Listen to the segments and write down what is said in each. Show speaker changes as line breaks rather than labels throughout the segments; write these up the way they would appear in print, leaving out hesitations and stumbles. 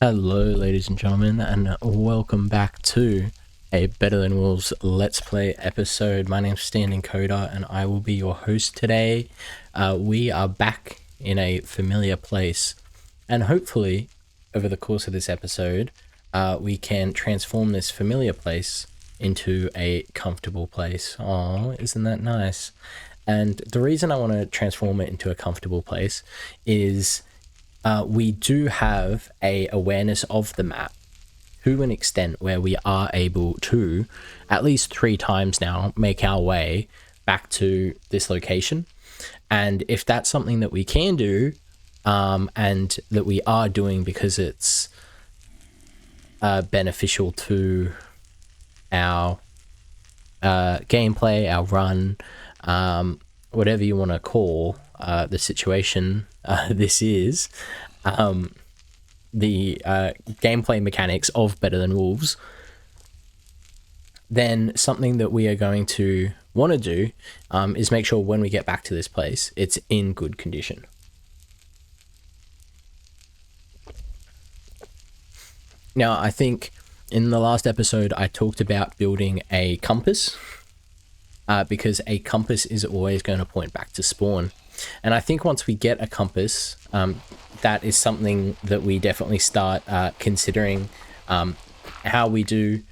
Hello ladies and gentlemen, and welcome back to a Better Than Wolves Let's Play episode. My name's Standing Coda and I will be your host today. We are back in a familiar place, and hopefully over the course of this episode we can transform this familiar place into a comfortable place. Oh, isn't that nice? And the reason I want to transform it into a comfortable place is we do have a awareness of the map to an extent where we are able to, at least 3 times now, make our way back to this location. And if that's something that we can do, and that we are doing because it's beneficial to our gameplay, our run, whatever you want to call the situation this is, the gameplay mechanics of Better Than Wolves, then something that we are going to want to do is make sure when we get back to this place, it's in good condition. Now, I think in the last episode, I talked about building a compass, because a compass is always going to point back to spawn. And I think once we get a compass, that is something that we definitely start considering how we do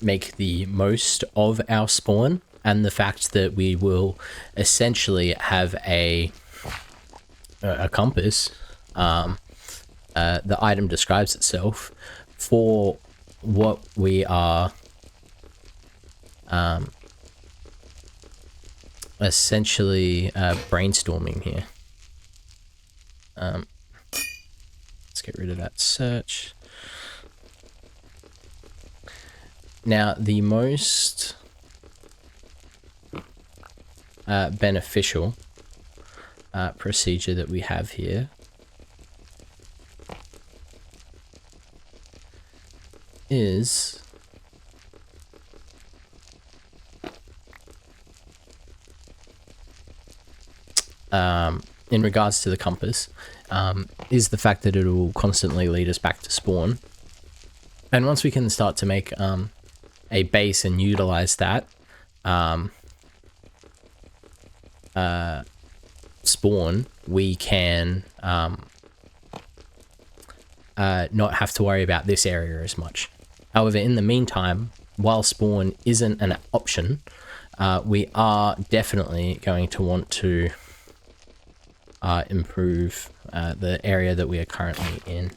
make the most of our spawn, and the fact that we will essentially have a compass. The item describes itself for what we are essentially brainstorming here. Let's get rid of that search. Now, the most beneficial procedure that we have here is in regards to the compass, is the fact that it will constantly lead us back to spawn. And once we can start to make a base and utilize that spawn, we can not have to worry about this area as much. However, in the meantime, while spawn isn't an option, we are definitely going to want to improve the area that we are currently in.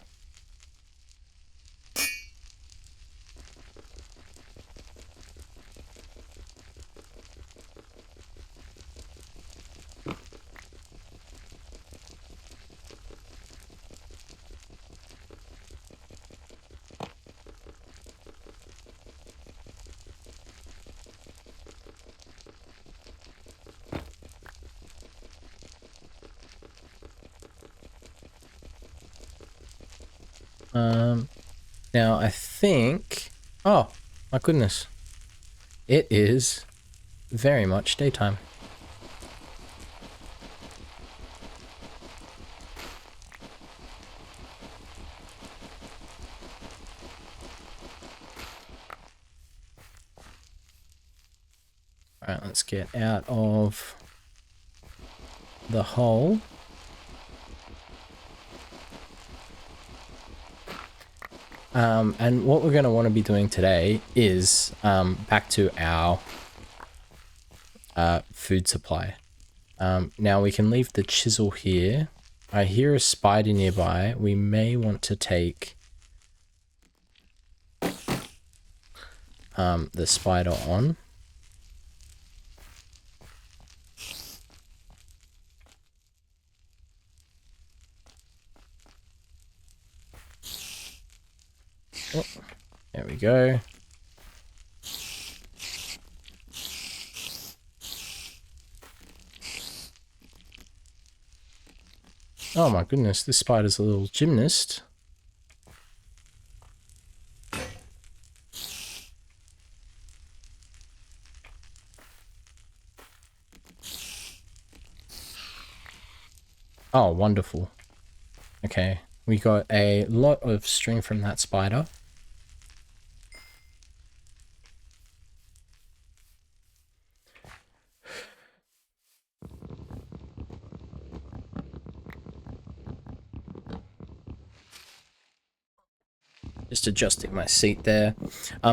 Now I think, oh my goodness, it is very much daytime. All right, let's get out of the hole. And what we're going to want to be doing today is back to our food supply. Now we can leave the chisel here. I hear a spider nearby. We may want to take the spider on. Oh, there we go. Oh my goodness, this spider's a little gymnast. Oh, wonderful. Okay, We got a lot of string from that spider. Just adjusting my seat there.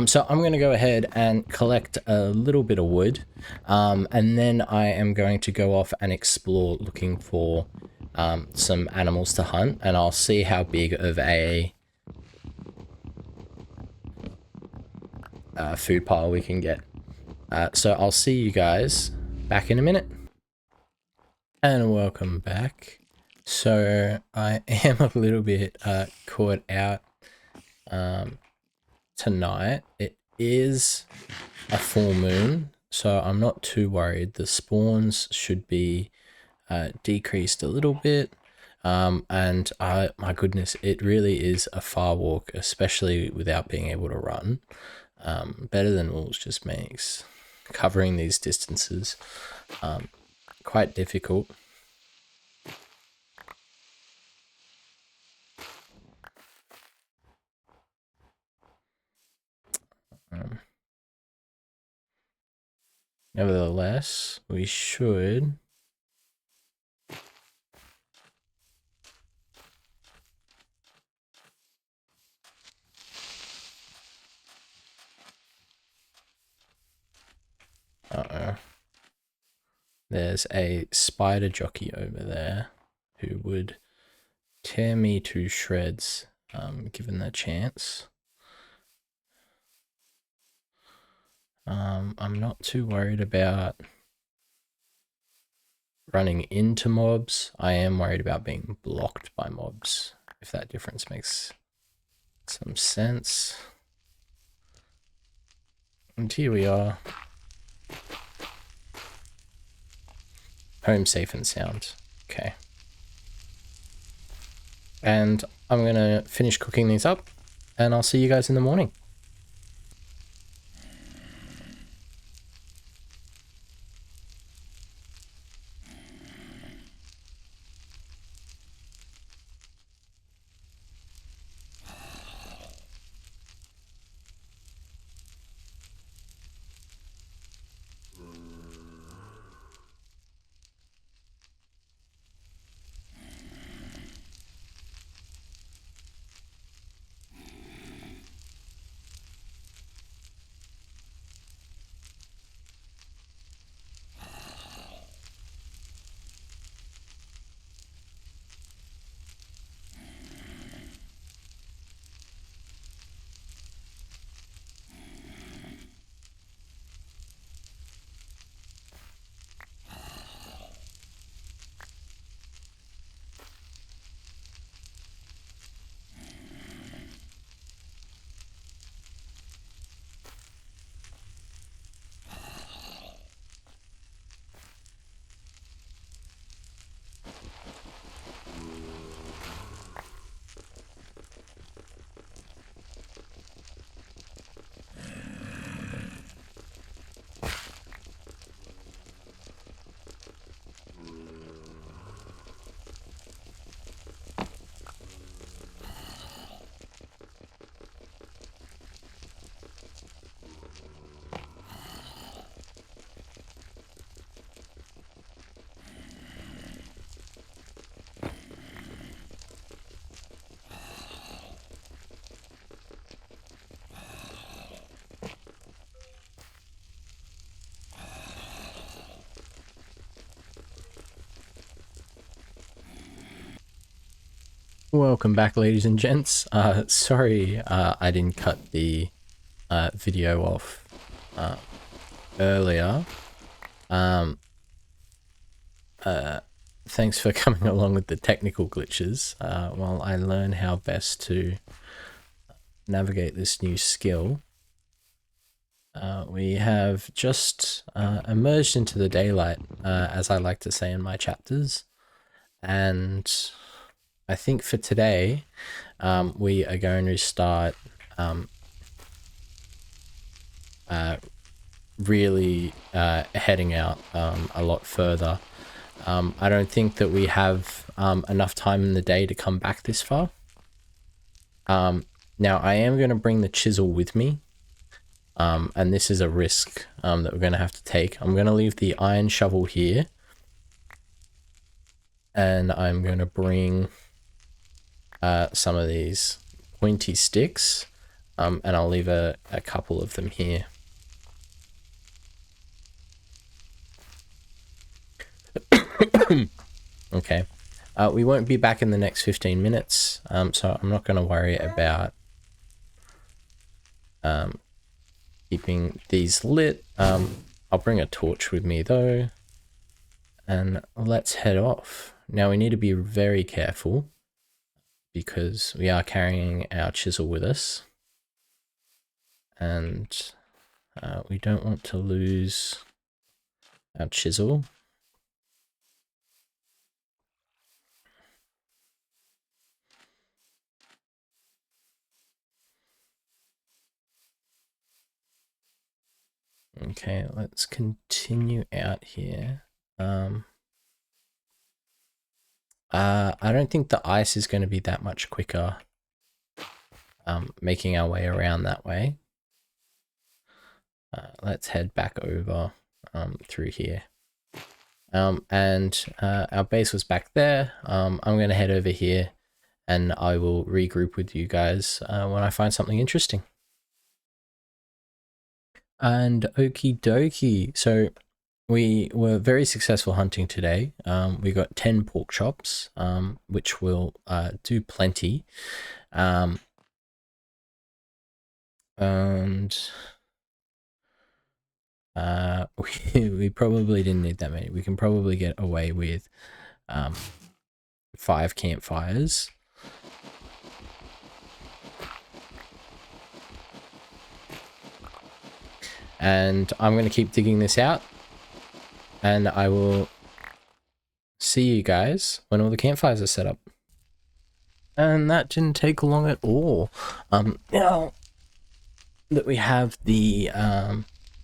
So I'm going to go ahead and collect a little bit of wood, and then I am going to go off and explore looking for some animals to hunt, and I'll see how big of a food pile we can get. So I'll see you guys back in a minute. And welcome back. So I am a little bit caught out tonight. It is a full moon, so I'm not too worried. The spawns should be decreased a little bit. And my goodness, it really is a far walk, especially without being able to run. Better Than Wolves just makes covering these distances quite difficult. Nevertheless, we should there's a spider jockey over there who would tear me to shreds, given the chance. I'm not too worried about running into mobs. I am worried about being blocked by mobs, if that difference makes some sense. And here we are. Home safe and sound. Okay. And I'm gonna finish cooking these up, and I'll see you guys in the morning. Welcome back, ladies and gents. Sorry I didn't cut the video off earlier. Thanks for coming along with the technical glitches while I learn how best to navigate this new skill. We have just emerged into the daylight, as I like to say in my chapters, and I think for today we are going to start really heading out a lot further. I don't think that we have enough time in the day to come back this far, Now I am going to bring the chisel with me, and this is a risk that we're going to have to take. I'm going to leave the iron shovel here, and I'm going to bring some of these pointy sticks, and I'll leave a couple of them here. Okay. We won't be back in the next 15 minutes, so I'm not going to worry about keeping these lit. I'll bring a torch with me though, and let's head off. Now we need to be very careful because we are carrying our chisel with us, and we don't want to lose our chisel. Okay, let's continue out here. I don't think the ice is going to be that much quicker making our way around that way. Let's head back over through here. And our base was back there. I'm going to head over here and I will regroup with you guys when I find something interesting. And okie dokie. So we were very successful hunting today. We got 10 pork chops, which will do plenty. And we probably didn't need that many. We can probably get away with 5 campfires. And I'm going to keep digging this out, and I will see you guys when all the campfires are set up. And that didn't take long at all. Now that we have the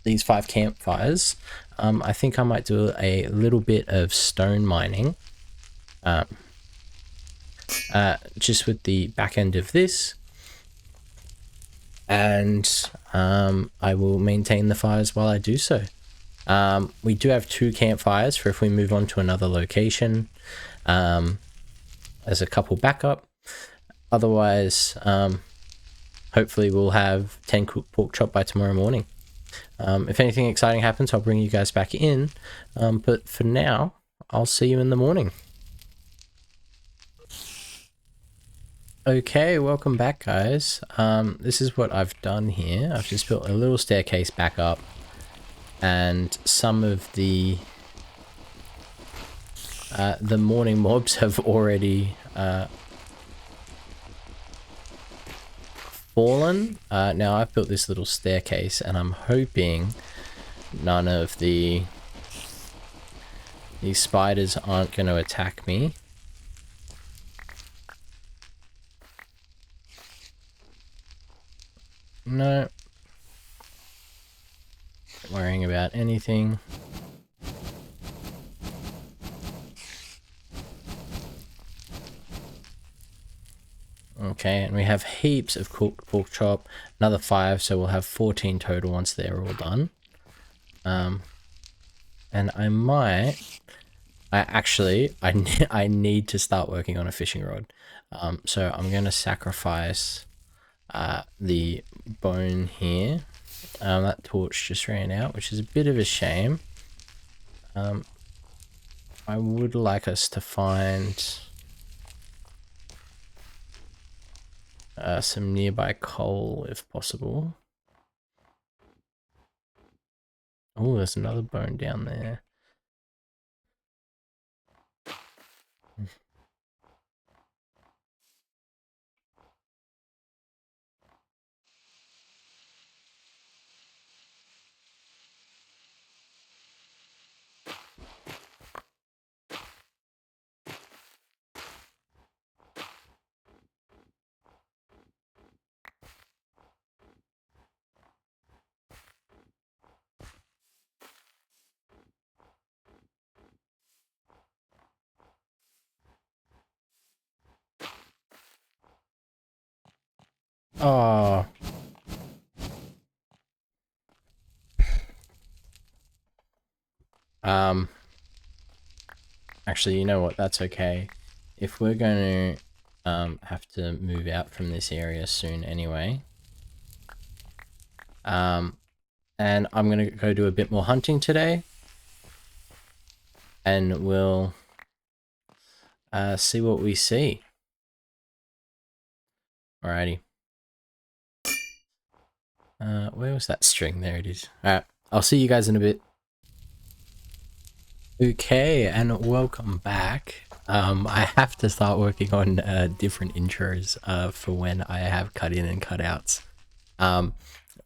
these 5 campfires, I think I might do a little bit of stone mining, just with the back end of this. And I will maintain the fires while I do so. We do have 2 campfires for if we move on to another location, as a couple backup. Otherwise, hopefully we'll have 10 cooked pork chop by tomorrow morning. If anything exciting happens, I'll bring you guys back in. But for now, I'll see you in the morning. Okay, welcome back, guys. This is what I've done here. I've just built a little staircase back up, and some of the morning mobs have already fallen. Now I've built this little staircase, and I'm hoping none of these spiders aren't going to attack me. No. Not worrying about anything. Okay, and we have heaps of cooked pork chop. Another 5, so we'll have 14 total once they're all done. And I need to start working on a fishing rod. So I'm going to sacrifice the bone here. That torch just ran out, which is a bit of a shame. I would like us to find some nearby coal if possible. Oh, there's another bone down there. Oh. Actually, you know what? That's okay. If we're going to have to move out from this area soon anyway. And I'm going to go do a bit more hunting today. And we'll see what we see. Alrighty. Where was that string? There it is. Alright, I'll see you guys in a bit. Okay, and welcome back. I have to start working on different intros for when I have cut in and cut outs.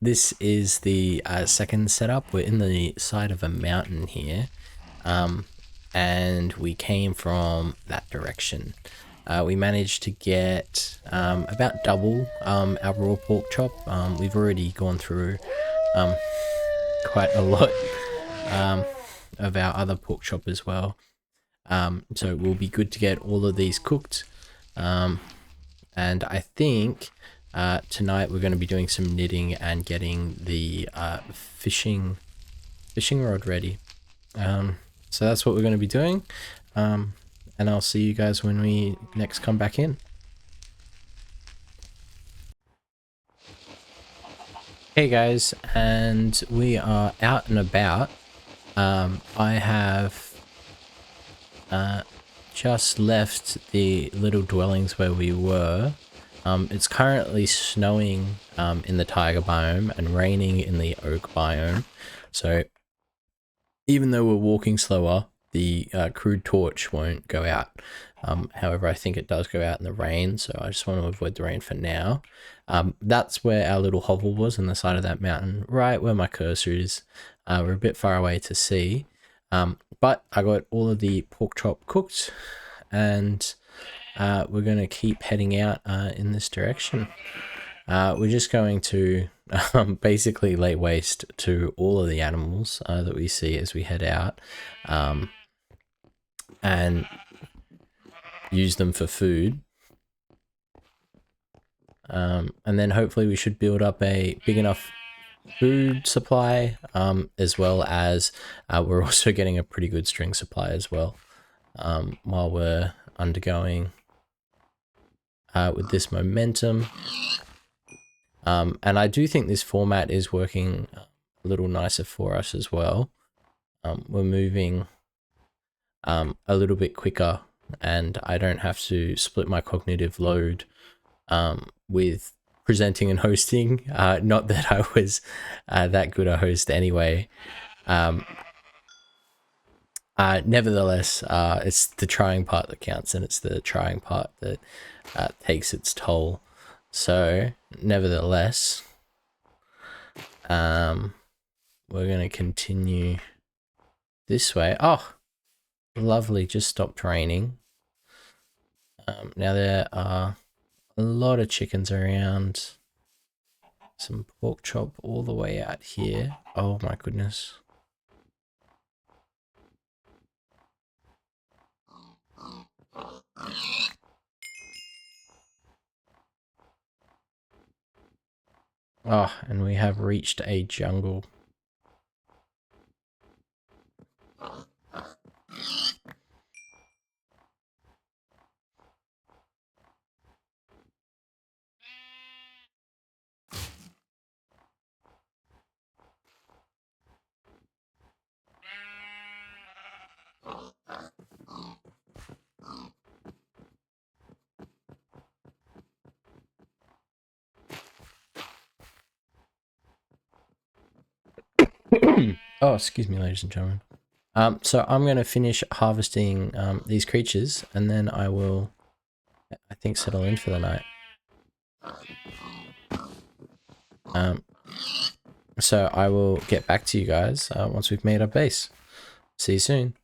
This is the second setup. We're in the side of a mountain here, and we came from that direction. We managed to get about double our raw pork chop. We've already gone through quite a lot of our other pork chop as well. So it will be good to get all of these cooked. And I think tonight we're going to be doing some knitting and getting the fishing rod ready. So that's what we're going to be doing. And I'll see you guys when we next come back in. Hey guys, and we are out and about. I have just left the little dwellings where we were. It's currently snowing in the taiga biome and raining in the oak biome. So even though we're walking slower, the crude torch won't go out. However, I think it does go out in the rain, so I just want to avoid the rain for now. That's where our little hovel was, on the side of that mountain, right where my cursor is. We're a bit far away to see, but I got all of the pork chop cooked, and we're going to keep heading out in this direction. We're just going to basically lay waste to all of the animals that we see as we head out, and use them for food. And then hopefully we should build up a big enough food supply, as well as we're also getting a pretty good string supply as well, while we're undergoing with this momentum. And I do think this format is working a little nicer for us as well. We're moving a little bit quicker, and I don't have to split my cognitive load with presenting and hosting. Not that I was that good a host anyway. Nevertheless, it's the trying part that counts, and it's the trying part that takes its toll. So, nevertheless, we're going to continue this way. Oh, lovely, just stopped raining. Now there are a lot of chickens around. Some pork chop all the way out here. Oh my goodness. Oh, and we have reached a jungle. Oh, excuse me, ladies and gentlemen. So I'm going to finish harvesting these creatures, and then I will, I think, settle in for the night. So I will get back to you guys once we've made our base. See you soon.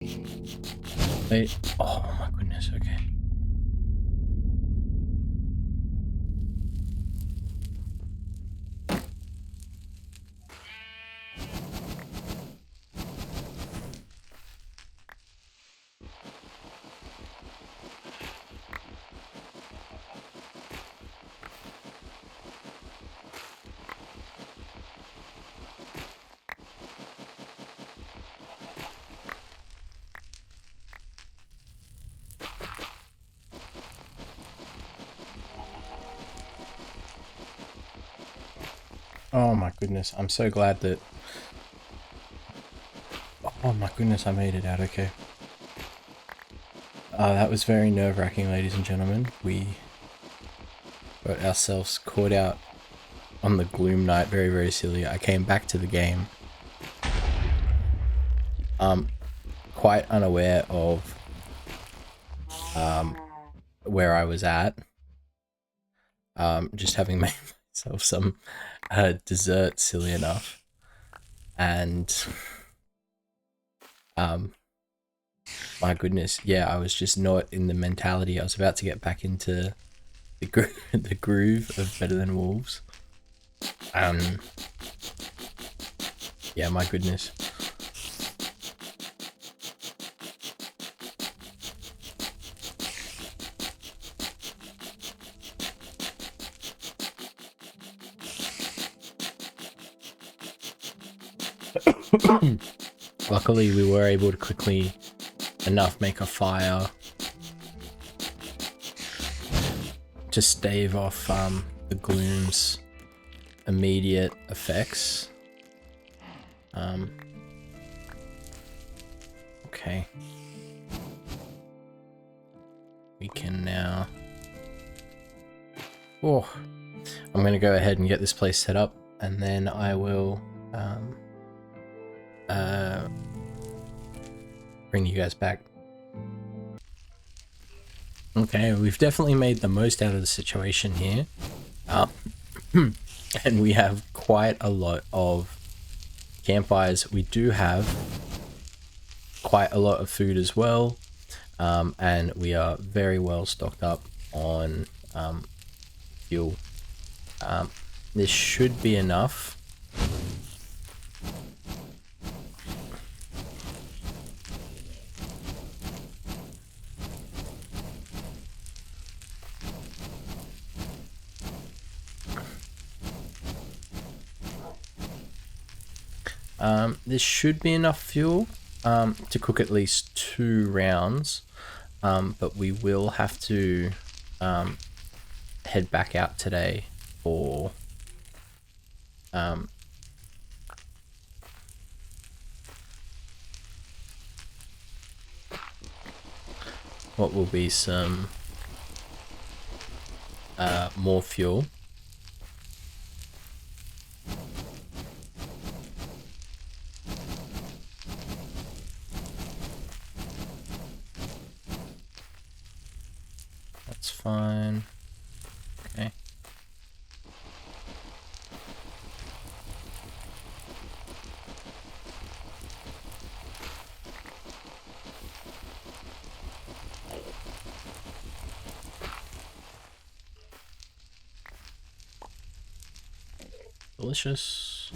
Wait. Oh my goodness. Okay. Oh my goodness, I'm so glad that... Oh my goodness, I made it out okay. That was very nerve-wracking, ladies and gentlemen. We got ourselves caught out on the Gloom Night very, very silly. I came back to the game quite unaware of where I was at. Just having made myself some dessert silly enough. And my goodness, yeah, I was just not in the mentality. I was about to get back into the groove of Better Than Wolves. Yeah, my goodness. Luckily, we were able to quickly enough make a fire to stave off the gloom's immediate effects. Okay. We can now... Oh, I'm going to go ahead and get this place set up, and then I will bring you guys back. Okay, we've definitely made the most out of the situation here. And we have quite a lot of campfires. We do have quite a lot of food as well. And we are very well stocked up on fuel. This should be enough. This should be enough fuel to cook at least 2 rounds, but we will have to head back out today for what will be some more fuel. That's fine. Okay. Delicious.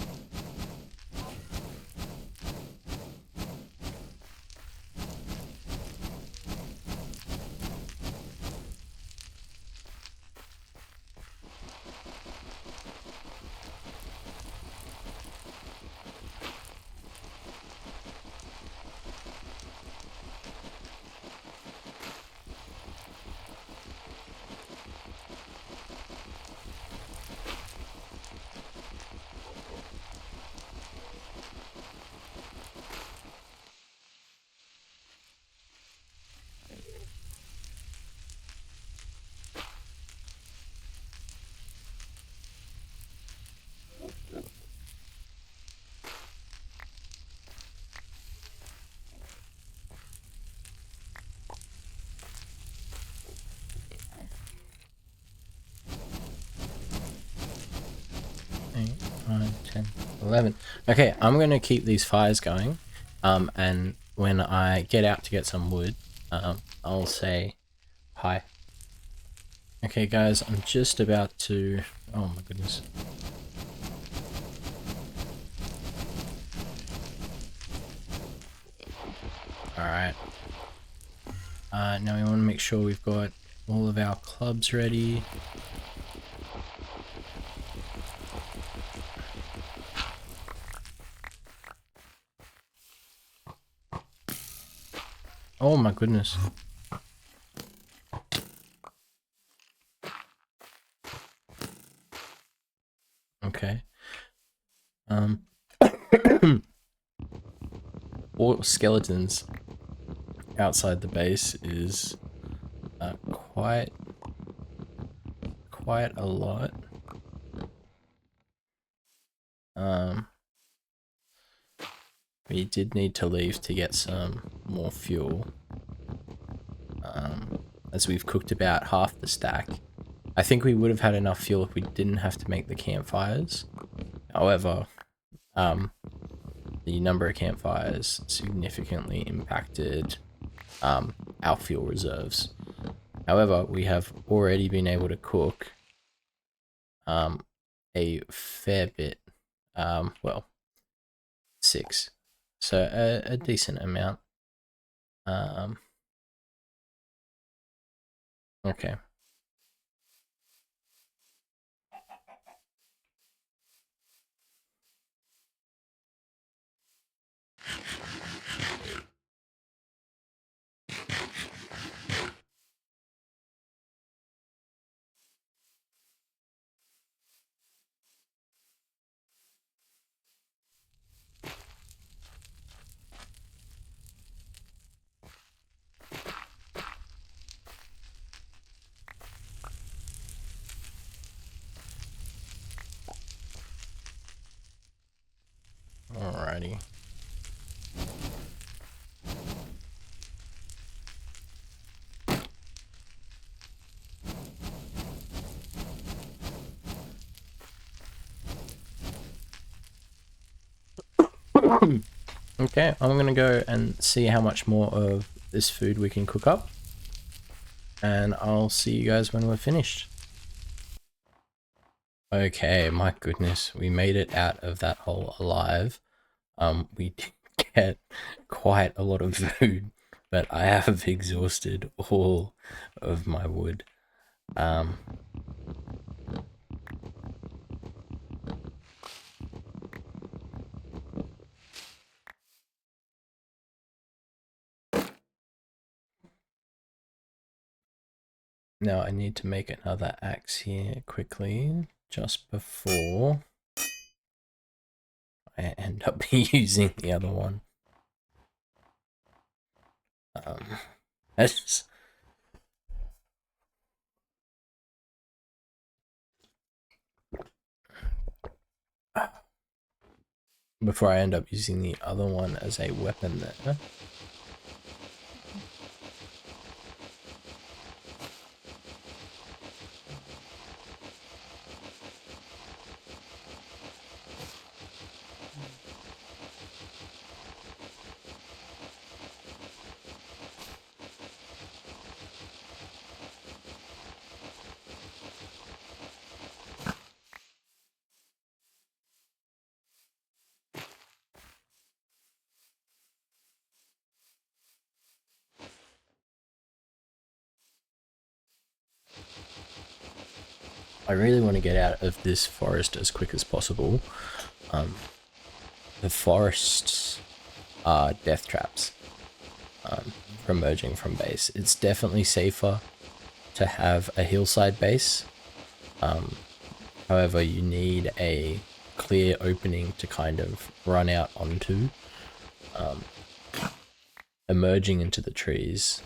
Eight, 9, 10, 11. Okay, I'm gonna keep these fires going, and when I get out to get some wood, I'll say hi. Okay guys, I'm just about to... Oh my goodness. Alright. Now we want to make sure we've got all of our clubs ready. Oh my goodness. Okay. Four skeletons outside the base is quite a lot. We did need to leave to get some more fuel, as we've cooked about half the stack. I think we would have had enough fuel if we didn't have to make the campfires. However, the number of campfires significantly impacted our fuel reserves. However, we have already been able to cook a fair bit, well, 6, so a decent amount. Okay. Alrighty. Okay, I'm gonna go and see how much more of this food we can cook up, and I'll see you guys when we're finished. Okay, my goodness, we made it out of that hole alive. We did get quite a lot of food, but I have exhausted all of my wood. Now I need to make another axe here quickly, just before I end up using the other one. That's before I end up using the other one as a weapon there. I really want to get out of this forest as quick as possible. The forests are death traps for emerging from base. It's definitely safer to have a hillside base. However, you need a clear opening to kind of run out onto. Emerging into the trees,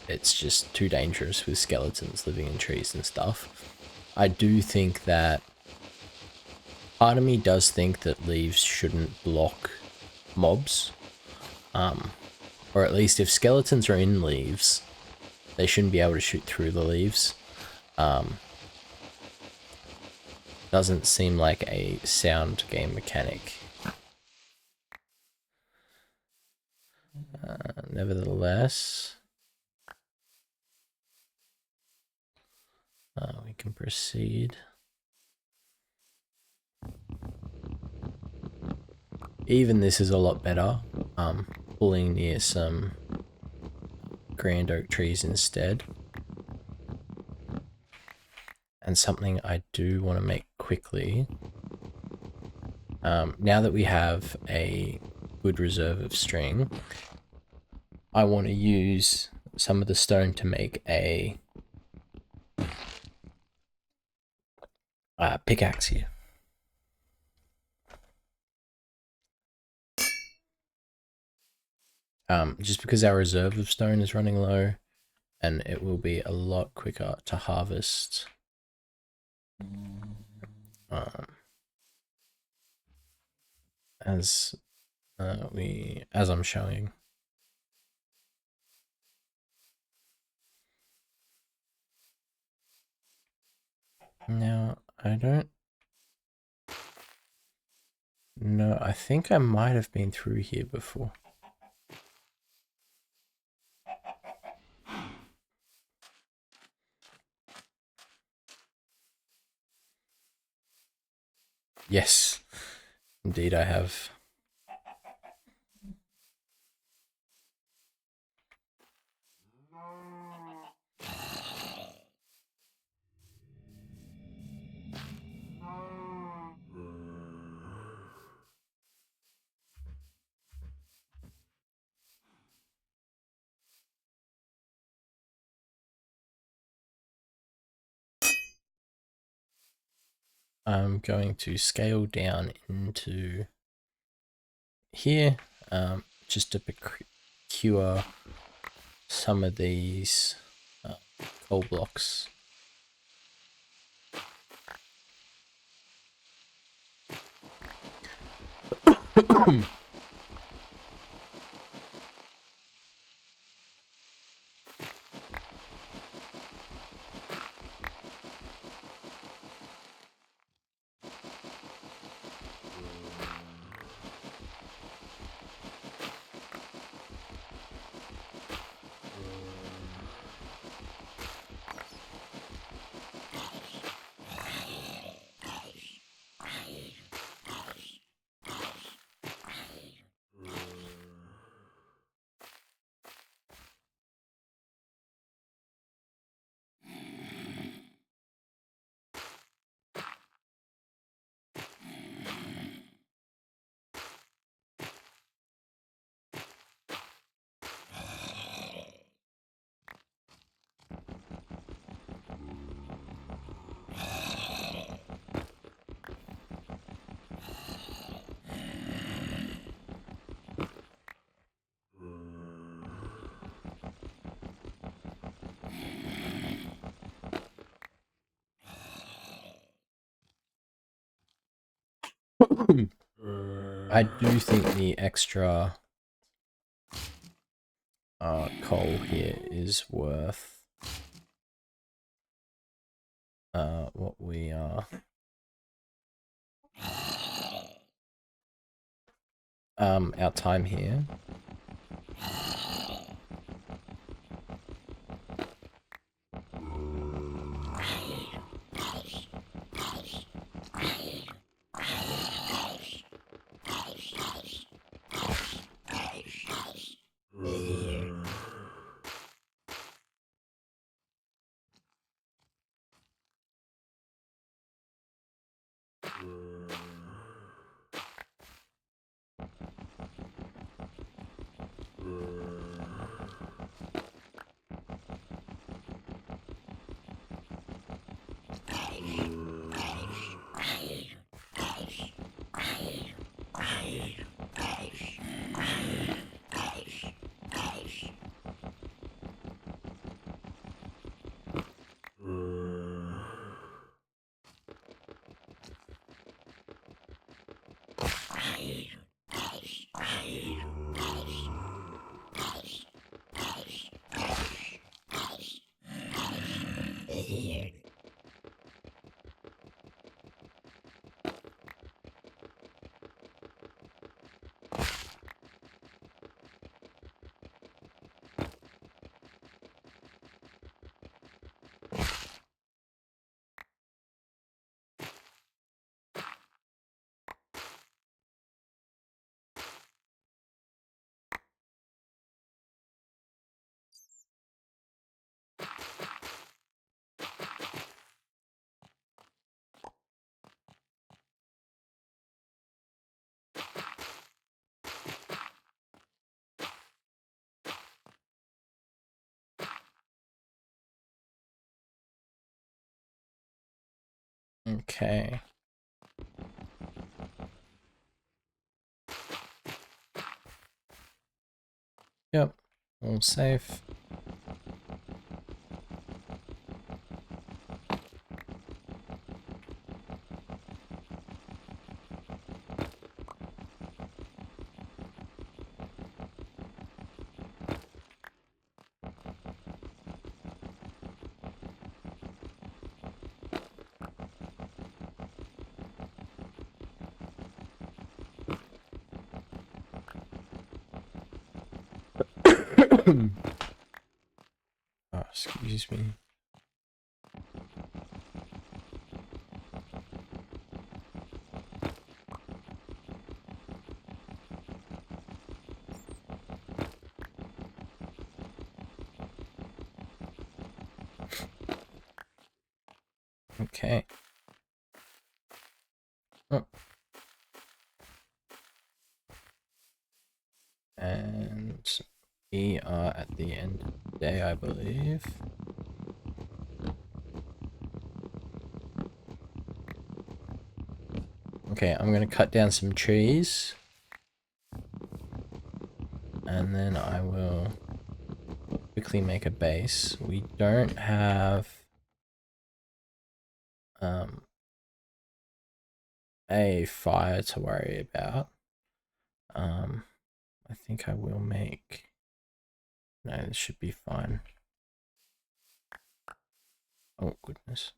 it's just too dangerous with skeletons living in trees and stuff. I do think that part of me does think that leaves shouldn't block mobs, or at least if skeletons are in leaves, they shouldn't be able to shoot through the leaves. Doesn't seem like a sound game mechanic. Nevertheless, we can proceed. Even this is a lot better. Pulling near some grand oak trees instead. And something I do want to make quickly. Now that we have a good reserve of string, I want to use some of the stone to make a pickaxe here. Just because our reserve of stone is running low, and it will be a lot quicker to harvest. As I'm showing. Now, I don't know. I think I might have been through here before. Yes, indeed I have. I'm going to scale down into here, just to procure some of these coal blocks. I do think the extra coal here is worth what we are our time here. Okay. Yep, all safe. Oh, excuse me. Okay. Oh. And we are at the end of the day, I believe. Okay, I'm gonna cut down some trees. And then I will quickly make a base. We don't have a fire to worry about. I think I will make... No, this should be fine. Oh, goodness.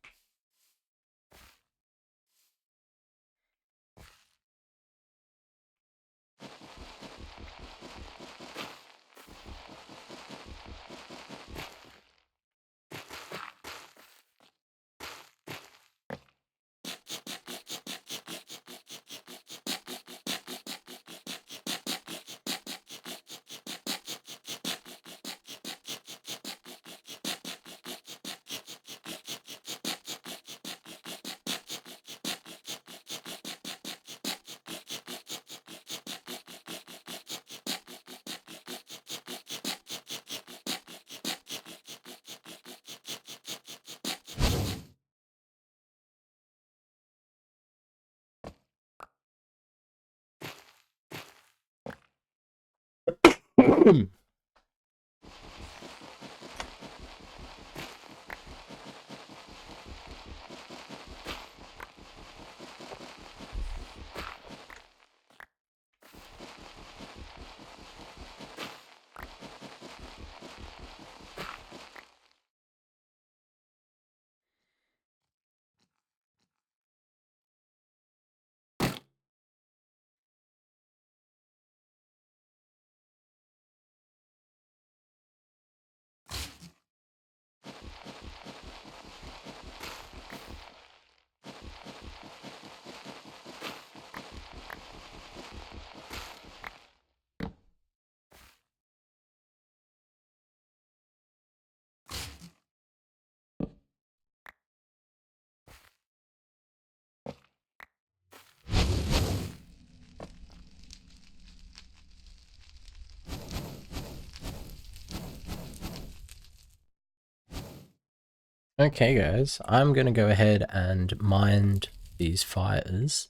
Okay, guys, I'm gonna go ahead and mind these fires.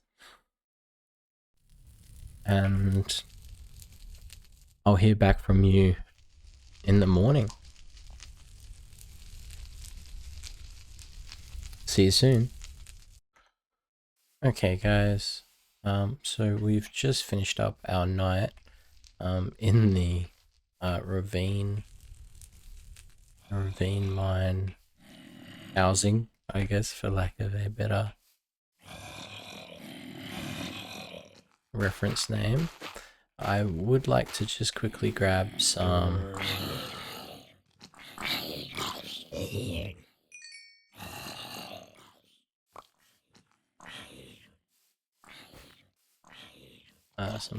And I'll hear back from you in the morning. See you soon. Okay, guys. So we've just finished up our night in the ravine mine housing, I guess, for lack of a better reference name. I would like to just quickly grab some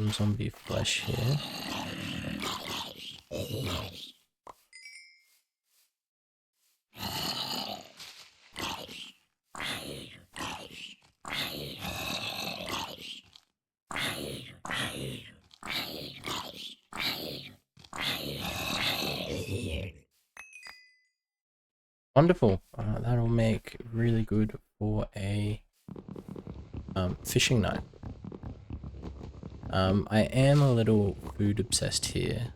zombie flesh here. Wonderful. That'll make really good for a fishing night. I am a little food obsessed here.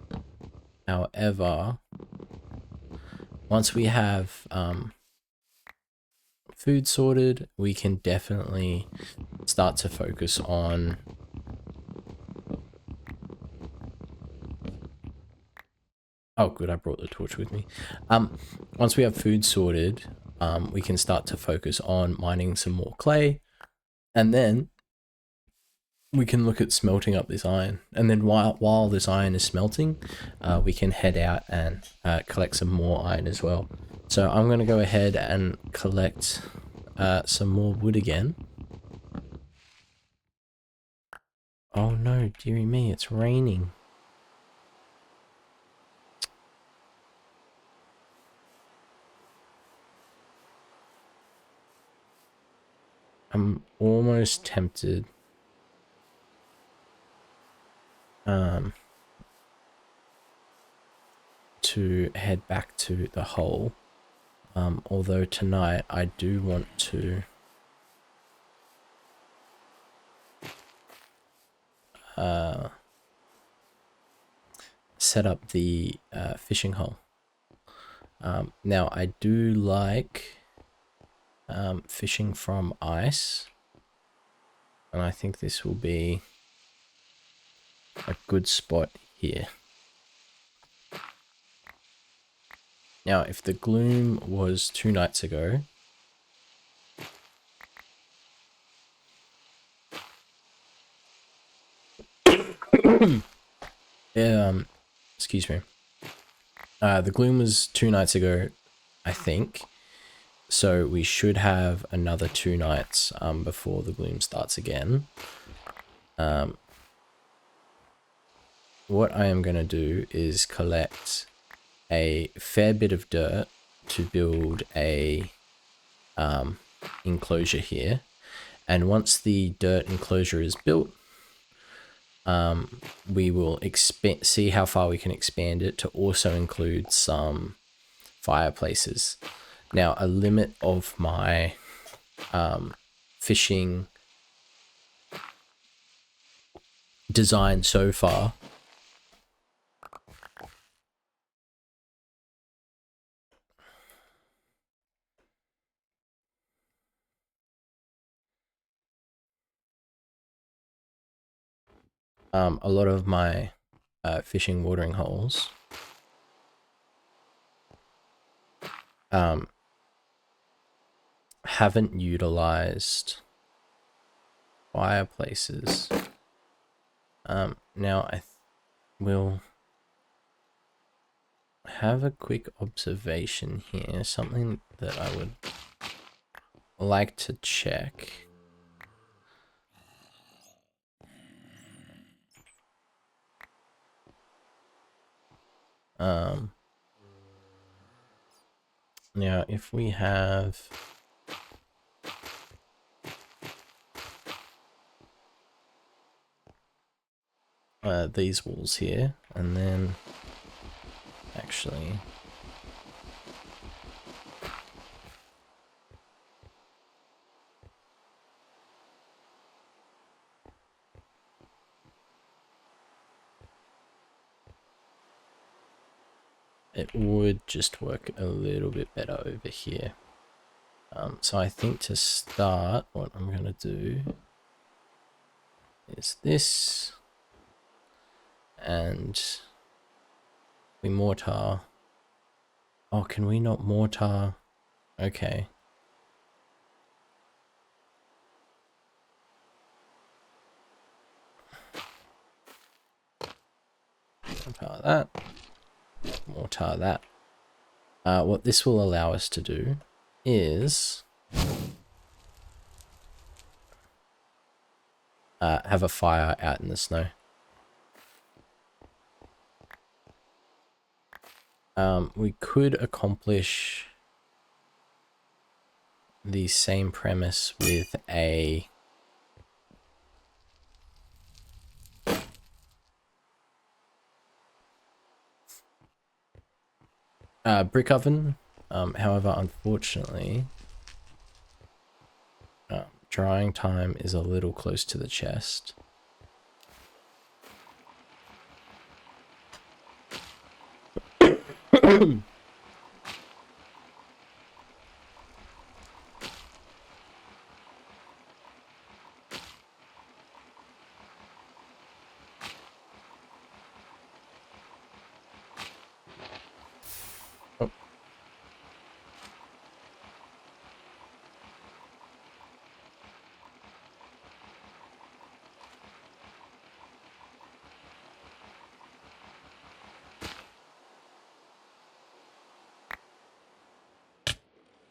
However, once we have food sorted, we can definitely start to focus on oh good, I brought the torch with me. Once we have food sorted, we can start to focus on mining some more clay, and then we can look at smelting up this iron. And then while this iron is smelting, we can head out and collect some more iron as well. So I'm going to go ahead and collect some more wood again. Oh no, dearie me, it's raining. I'm almost tempted to head back to the hole. Although tonight I do want to set up the fishing hole. Now I do like fishing from ice, and I think this will be a good spot here. Now if the gloom was 2 nights ago, excuse me, the gloom was 2 nights ago, I think, so we should have another 2 nights before the gloom starts again. What I am going to do is collect a fair bit of dirt to build a enclosure here, and once the dirt enclosure is built, we will see how far we can expand it to also include some fireplaces. Now a limit of my fishing design so far a lot of my fishing watering holes haven't utilized fireplaces. Now I will have a quick observation here, something that I would like to check. Now if we have these walls here, and then actually it would just work a little bit better over here. So I think to start, what I'm going to do is this, and we mortar. Oh, can we not mortar? Okay. Mortar that. Mortar that. What this will allow us to do is have a fire out in the snow. We could accomplish the same premise with a brick oven. However, unfortunately, drying time is a little close to the chest. Oh.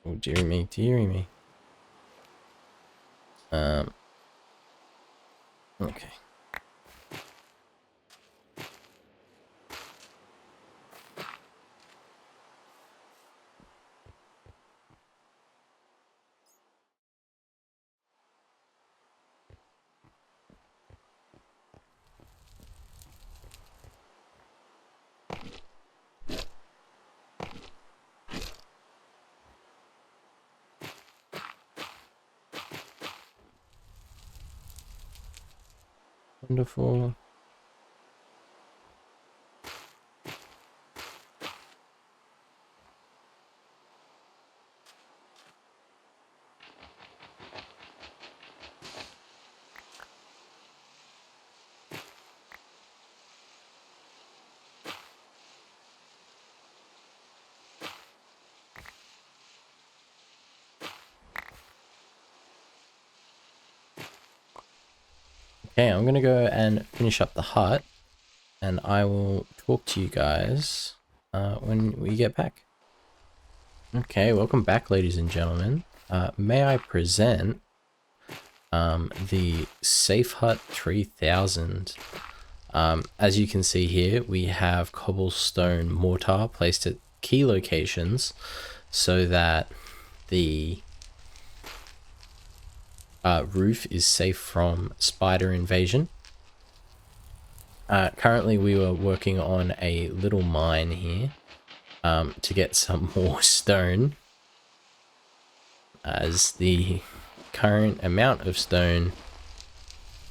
Oh, dearie me, dearie me. Okay. Wonderful. Okay, I'm gonna go and finish up the hut, and I will talk to you guys when we get back. Okay, welcome back, ladies and gentlemen. May I present the Safe Hut 3000. As you can see here, we have cobblestone mortar placed at key locations so that the roof is safe from spider invasion. Currently we were working on a little mine here to get some more stone, as the current amount of stone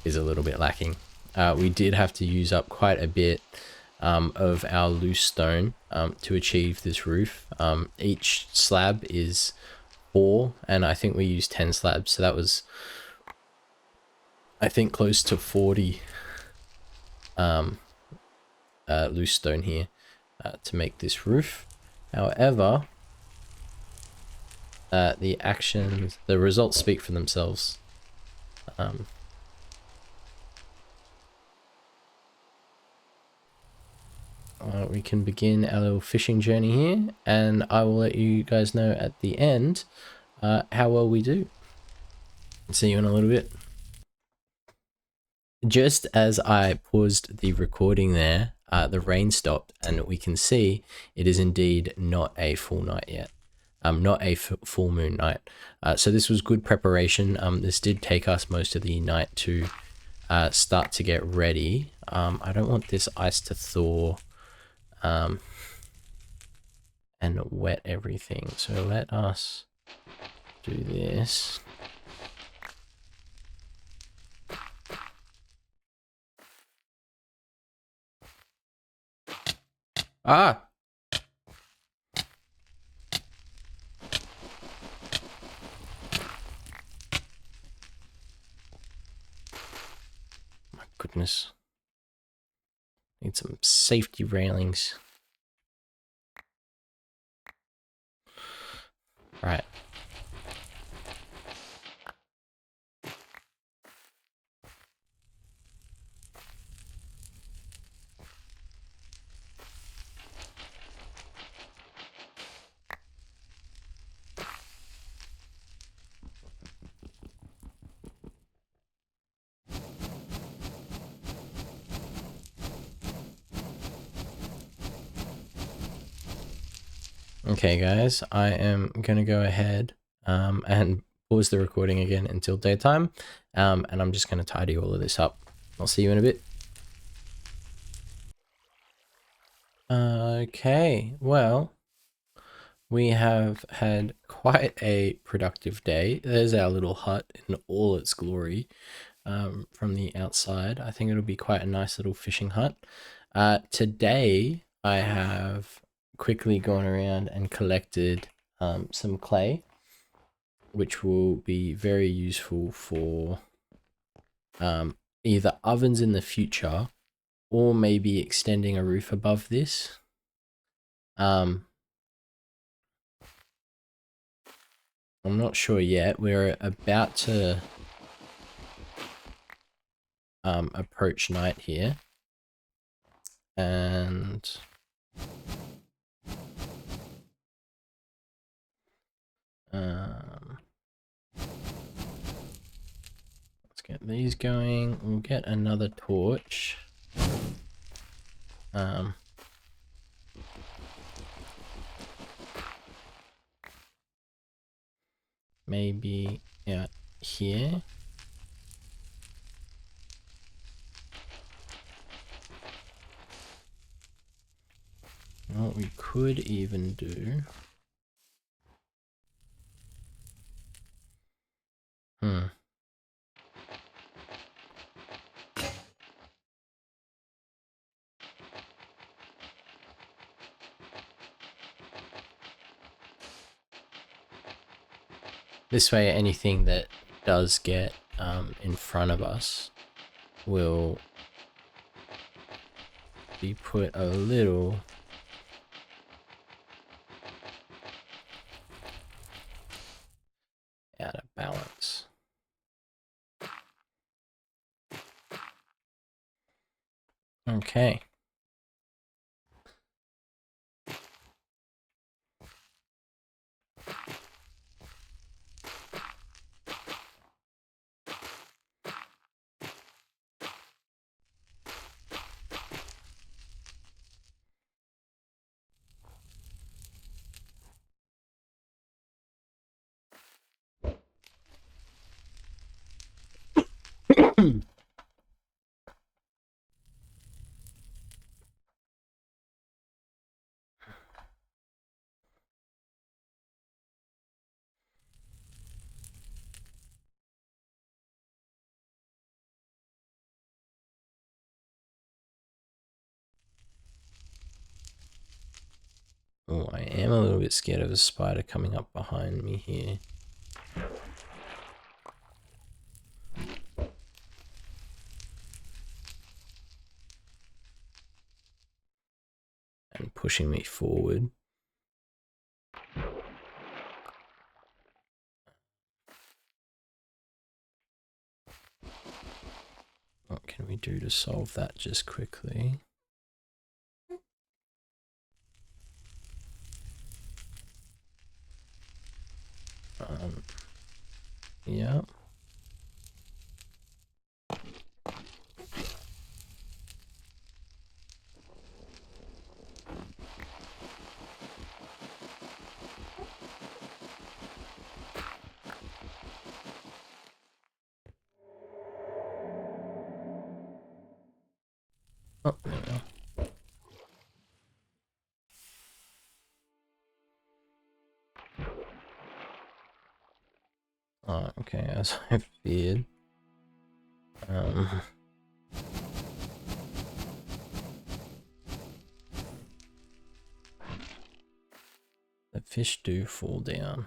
is a little bit lacking. We did have to use up quite a bit of our loose stone to achieve this roof. Each slab is 4, and I think we used 10 slabs, so that was, I think, close to 40 loose stone here to make this roof. However, the results speak for themselves. We can begin our little fishing journey here, and I will let you guys know at the end how well we do. See you in a little bit. Just as I paused the recording there, the rain stopped, and we can see it is indeed not a full night yet. Not a full moon night. So this was good preparation. This did take us most of the night to start to get ready. I don't want this ice to thaw and wet everything. So let us do this. Ah! My goodness. Need some safety railings. Right. Okay guys, I am going to go ahead and pause the recording again until daytime, and I'm just going to tidy all of this up. I'll see you in a bit. Okay, well, We have had quite a productive day. There's our little hut in all its glory from the outside. I think it'll be quite a nice little fishing hut. Today, I have quickly gone around and collected some clay, which will be very useful for either ovens in the future or maybe extending a roof above this. I'm not sure yet. We're about to approach night here, and let's get these going. We'll get another torch. Maybe out here. What we could even do. This way, anything that does get in front of us will be put a little out of balance. Okay. Oh, I am a little bit scared of a spider coming up behind me here. And pushing me forward. What can we do to solve that just quickly? Yeah. Oh, there we go. Oh, okay, as I feared. The fish do fall down.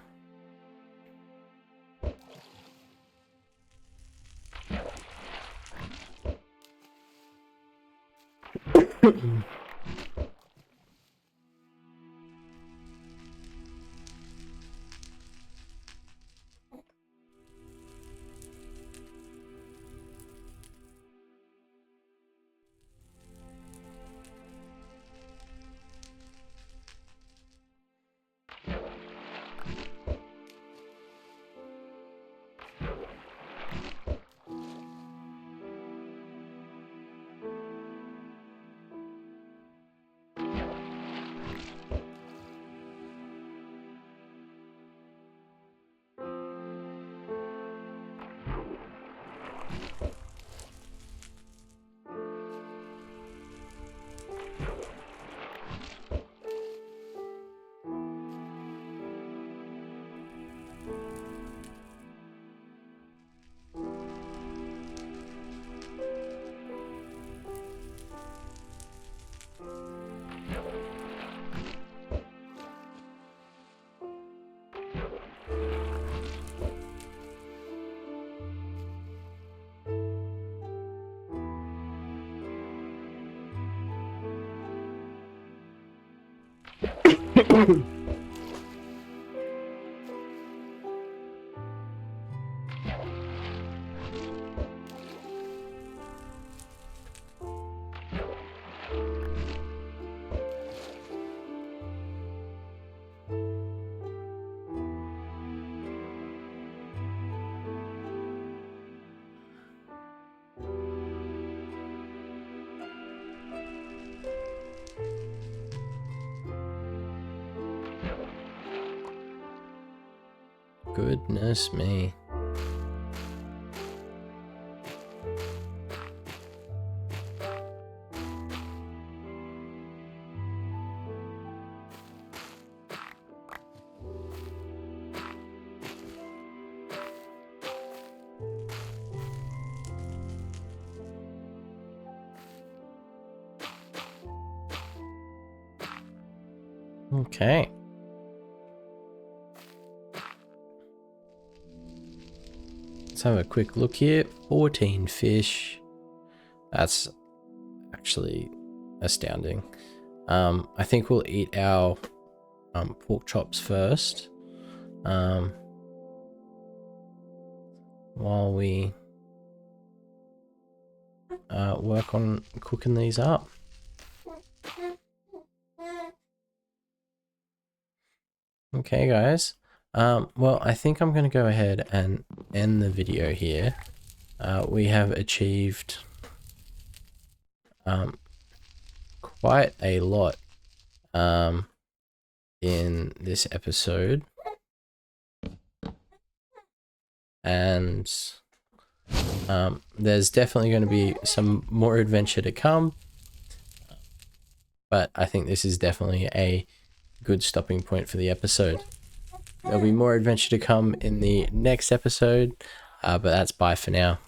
Goodness me. Okay. Let's have a quick look here. 14 fish. That's actually astounding. I think we'll eat our pork chops first. While we work on cooking these up. Okay, guys. Well, I think I'm going to go ahead and end the video here. We have achieved quite a lot in this episode. And there's definitely going to be some more adventure to come. But I think this is definitely a good stopping point for the episode. There'll be more adventure to come in the next episode, but that's bye for now.